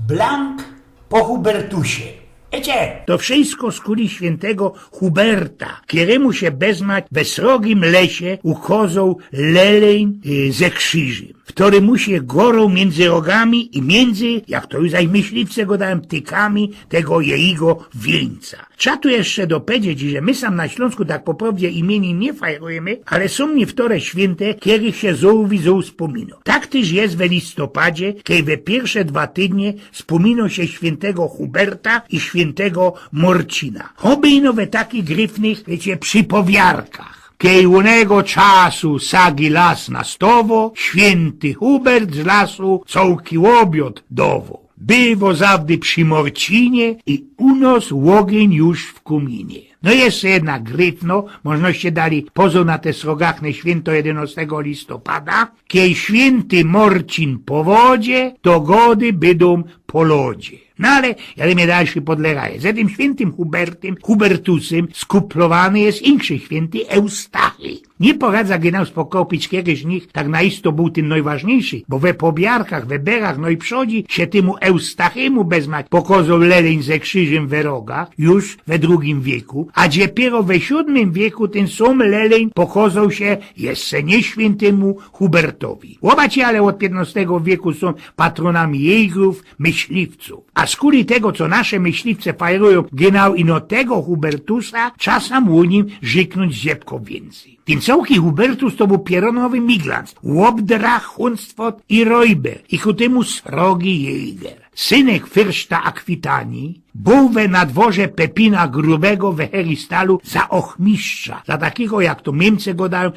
Blank po Hubertusie. Wiecie, to wszystko z kuli świętego Huberta, któremu się bezmać we srogim lesie uchodzą leleń ze krzyżem, w którym mu się gorą między rogami i między, jak to już myśliwce go dałem, tykami tego jego wieńca. Trzeba tu jeszcze dopowiedzieć, że my sam na Śląsku tak po prawdzie imieni nie fajrujemy, ale są niektóre święte, których się zołwi wspomino. Tak też jest we listopadzie, kiedy we pierwsze 2 tygodnie wspomino się świętego Huberta i świętego Morcina. Hobejno we takich gryfnych, wiecie, przypowiarkach. Kiełnego czasu sagi las na stowo, święty Hubert z lasu cołki łobiot dowo. Było zawdy przy Morcinie i unos ogień już w kuminie. No jeszcze jednak gryfno, możnoście dali pozo na te srogachne święto 11 listopada, kiedy święty Morcin po wodzie, to gody bydą po lodzie. No ale mnie dalszy podlegaje. Z tym świętym Hubertusem skuplowany jest inszy święty Eustachy. Nie poradza genau spokopić kiedyś z nich, tak naisto był ten najważniejszy, bo we pobiarkach, we berach, no i przodzi się temu Eustachymu bezmać pokazał leleń ze krzyżem we rogach, już we II wieku, a dopiero we VII wieku ten sam leleń pokazał się jeszcze nie świętemu Hubertowi. Łobaci ale od XV wieku są patronami jegrów, myśliwców. A z kuli tego, co nasze myśliwce fajrują genau ino tego Hubertusa, czasem u nim żyknąć ziepko więcej. Ten całki Hubertus to był pieronowy miglans, łobdra, hunstwot i rojber, i ku temu srogi jejger. Synek fyrszta Akwitanii był we na dworze Pepina Grubego we Heristalu za ochmistrza, za takiego, jak to Niemcy go dają,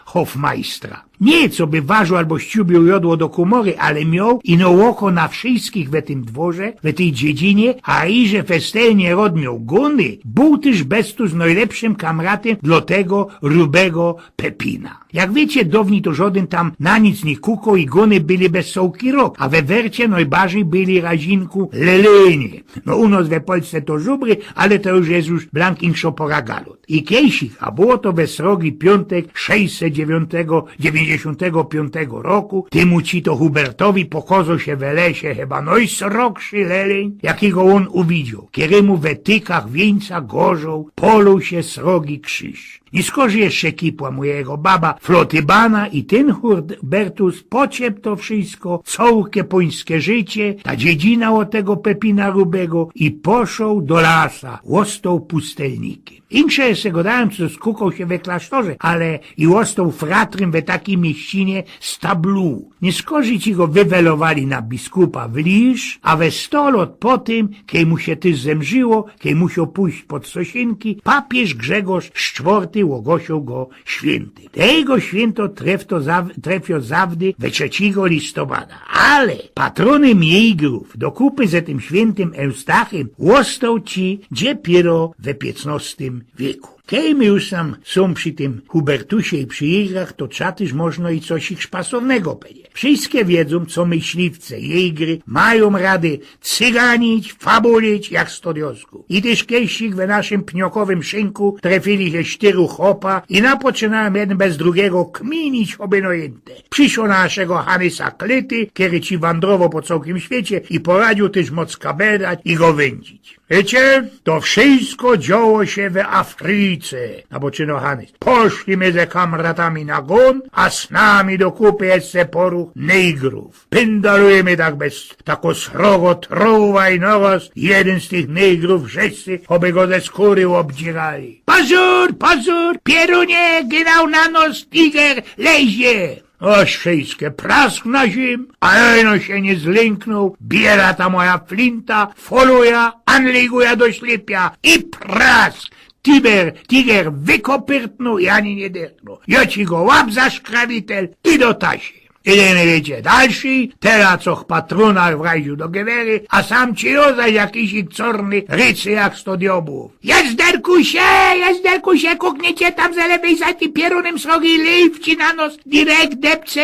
Hofmeistra. Nie, co by ważył albo ściubił jodło do komory, ale miał ino oko na wszystkich we tym dworze, we tej dziedzinie, a i że festelnie rod miał gony, był też bestus najlepszym kamratem dla tego Rubego Pepina. Jak wiecie, dawniej to żaden tam na nic nie kukał i gony byli bez sołki rok, a we wercie najbardziej byli razinku lelenie. No u nas we Polsce to żubry, ale to już jest już blankinszo poragalut. I kiejsich, a było to we srogi piątek 695 roku, temu ci to Hubertowi pokazał się we lesie chyba najsrogszy leleń, jakiego on uwidział, któremu we tykach wieńca gorzą poluł się srogi krzyż. Nie skorzy jeszcze kipła mojego baba Flotybana i ten Hubertus pociep to wszystko, całkie pońskie życie, ta dziedzina od tego Pepina Rubego i poszł do lasa, łostał pustelnikiem. Insze jeszcze go dałem, co skukał się we klasztorze, ale i łostał fratrym we takiej mieścinie Stablu. Nie skorzy ci go wywelowali na biskupa w Lisz, a we 100 lat po tym, kiedy mu się tyś zemrzyło, kiedy musiał pójść pod Sosinki, papież Grzegorz IV ogłosił go świętym. Tego święto trefio zawdy we 3 listopada. Ale patronem jejgrów dokupy ze tym świętym Eustachym łostał ci dopiero we XV wieku. Kiedy my już sam są przy tym Hubertusie i przy jejgrach, to trzeba też można i coś ich szpasownego powiedzieć. Wszystkie wiedzą, co myśliwce, jejgry mają rady cyganić, fabulić jak stodiosku. I też kiedyś we naszym pniokowym szynku trafili się 4 chopa i napoczynałem jeden bez drugiego kminić obynojęte. Przyszło na naszego Hanysa Klety, który ci wandrował po całym świecie i poradził też moc kabedać i go wędzić. Wiecie, to wszystko działo się w Afryce, napoczynał Hanys. Poszliśmy ze kamratami na gon, a z nami do kupy jest se poruch negrów. Pędalujemy tak bez tako srogo truwa i noros. Jeden z tych negrów wszyscy, oby go ze skóry obdzierali. Pazur, pierunie, ginał na nos, tiger, lezie! Oś wszystkie prask na zim, a eno się nie zlęknął, biera ta moja flinta, foluja, anliguja do ślepia i prask! Tiger wykopyrtnął i ani nie dyrknął. Ja ci go łap za szkrawitel i do tasie. Idziemy, wiecie, dalszy, teraz co patrona wraził do gewery, a sam ci rozaj jakiś czorny rycy jak 100 diobłów. Jezderkusie, kukniecie tam za lewej zati pierunem srogi liwci na nos, direkt depce.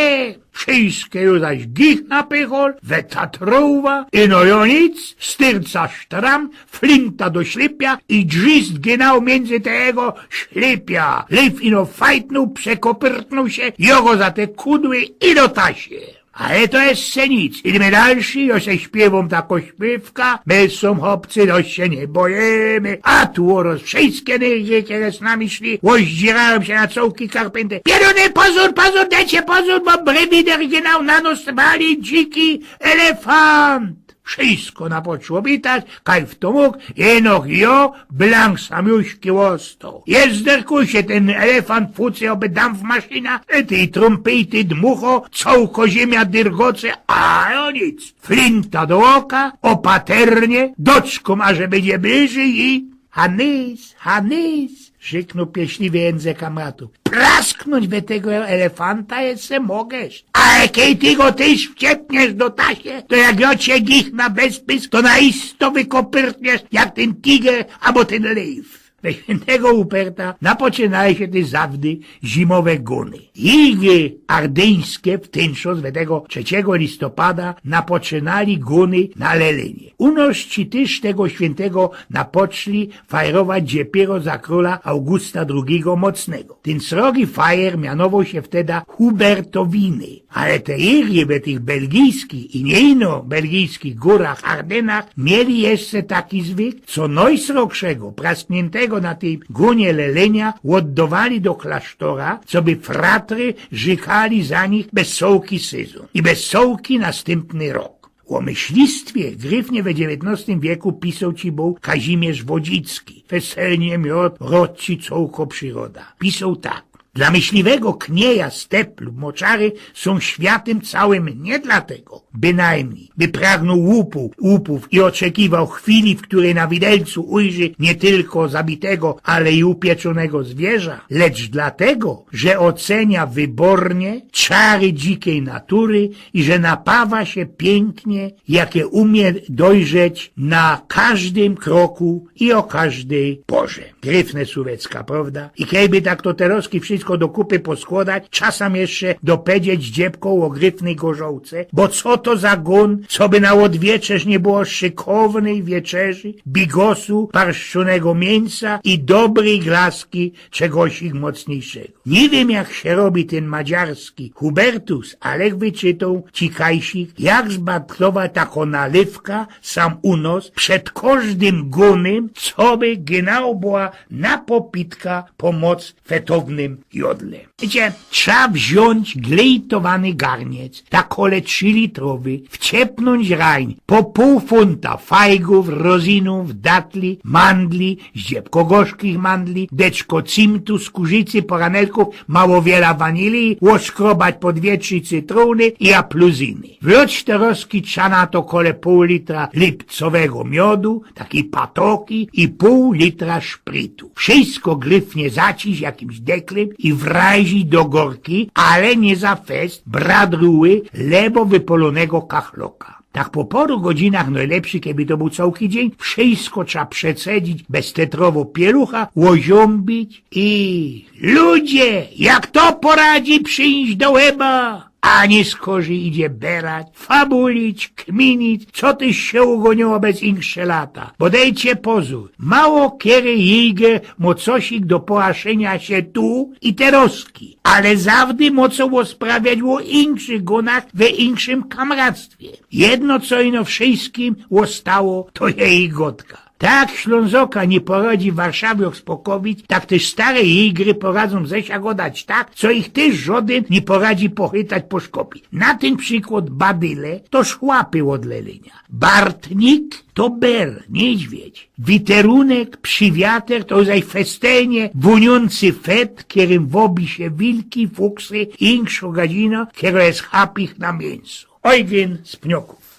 Wszystkie już zaś gich napychol, we tatrowa, i no jo nic, styrca sztram, flinta do ślepia i drzist ginał między tego ślepia. Liw ino fajtnął, przekopyrtnął się, jogo za te kudły i do tasie. Ale to jest nic. Idźmy dalszy, ja się śpiewam taką śpiewka. My są chłopcy, to się nie bojemy. A tu oraz wszystkie nigdy, które z nami szli, ozdzierają się na cołki karpęty. Pieruny, pozór, dajcie pozór, bo brywider genau na nos wali dziki elefant. Wszystko na poczłobitać, kaj w to mógł, jenoch jo, blank samiuśki łostał. Jezderkuj się ten elefant fucy oby dampf maszyna, ty trumpy i ty dmucho, cołko ziemia dyrgoce, a o nic. Flinta do oka, opaternie, doczką, a że będzie bliżej i... Hanys, krzyknął pieśliwy język kamratów. Prasknąć we tego elefanta jeszcze mogesz. A jakiej ty go tyś wciepniesz do tasie, to jak ja cię gich na bezpys, to na isto wykopyrtniesz jak ten tiger albo ten lew. We świętego Uperta napoczynały się te zawdy zimowe guny. Igry ardyńskie w tynszos tego 3 listopada napoczynali guny na Lelenie. Unoś też tego świętego napoczli fajerować dopiero za króla Augusta II Mocnego. Ten srogi fajer mianował się wtedy Hubertowiny. Ale te igry we tych belgijskich i nie ino belgijskich górach Ardenach mieli jeszcze taki zwyk, co najsrogszego, praskniętego na tej gunie Lelenia oddawali do klasztora, co by fratry żykali za nich bez sołki sezon i bez sołki następny rok. O myślistwie gryfnie we XIX wieku pisał ci był Kazimierz Wodzicki. Weselnie miot, rodci cołko przyroda. Pisał tak. Dla myśliwego knieja step lub moczary są światem całym nie dlatego, bynajmniej, by pragnął łupów i oczekiwał chwili, w której na widelcu ujrzy nie tylko zabitego, ale i upieczonego zwierza, lecz dlatego, że ocenia wybornie czary dzikiej natury i że napawa się pięknie, jakie umie dojrzeć na każdym kroku i o każdej porze. Gryfne słowecka, prawda? I kejby tak to teroski wszystko do kupy poskładać, czasem jeszcze dopedzieć dziebką o gryfnej gorzołce, bo co to za gun, co by na odwieczerz nie było szykownej wieczerzy, bigosu, parszczonego mięsa i dobrej glaski czegoś ich mocniejszego. Nie wiem jak się robi ten madziarski Hubertus, ale wyczytał ci kajsik, jak zbatlowa taką nalewka sam unos przed każdym gunem, co by genau była na popitka pomoc fetownym jodle. Wiecie, trzeba wziąć glejtowany garniec, takole 3 litrowy, wciepnąć rań po pół funta fajgów, rozinów, datli, mandli, zdziebko gorzkich mandli, deczko cimtu, skórzycy, poranelków, mało wiele wanilii, łoszkrobać po 2-3 cytruny i apluzyny. Wlać teroski trzeba na to kole pół litra lipcowego miodu, taki patoki i pół litra szprytu. Wszystko gryfnie zaciś jakimś deklem i wrazić do gorki, ale nie za fest, bradruły, lebo wypolonego kachloka. Tak po paru godzinach najlepszy, kiedy to był całki dzień, wszystko trzeba przecedzić bez tetrowo pielucha, łoziąbić i... Ludzie, jak to poradzi przyjść do łeba? Ani skorzy idzie berać, fabulić, kminić, co tyś się ugoniło bez insze lata. Bo dejcie pozór, mało kiery jigę mocosik do połaszenia się tu i teroski, ale zawdy mocą sprawiać o inszych gonach we inszym kamractwie. Jedno co ino wszystkim ostało, to jej gotka. Tak Ślązoka nie poradzi w Warszawie uspokoić, tak też stare igry poradzą Zesia go dać tak, co ich też żaden nie poradzi pochytać po szkopi. Na ten przykład badyle to szłapy od Lelenia. Bartnik to ber, niedźwiedź. Witerunek, przywiater to zaj festenie, wuniący fet, którym wobi się wilki, fuksy i inszą gadzino, która jest chapich na mięso. Ojgien z pnioków.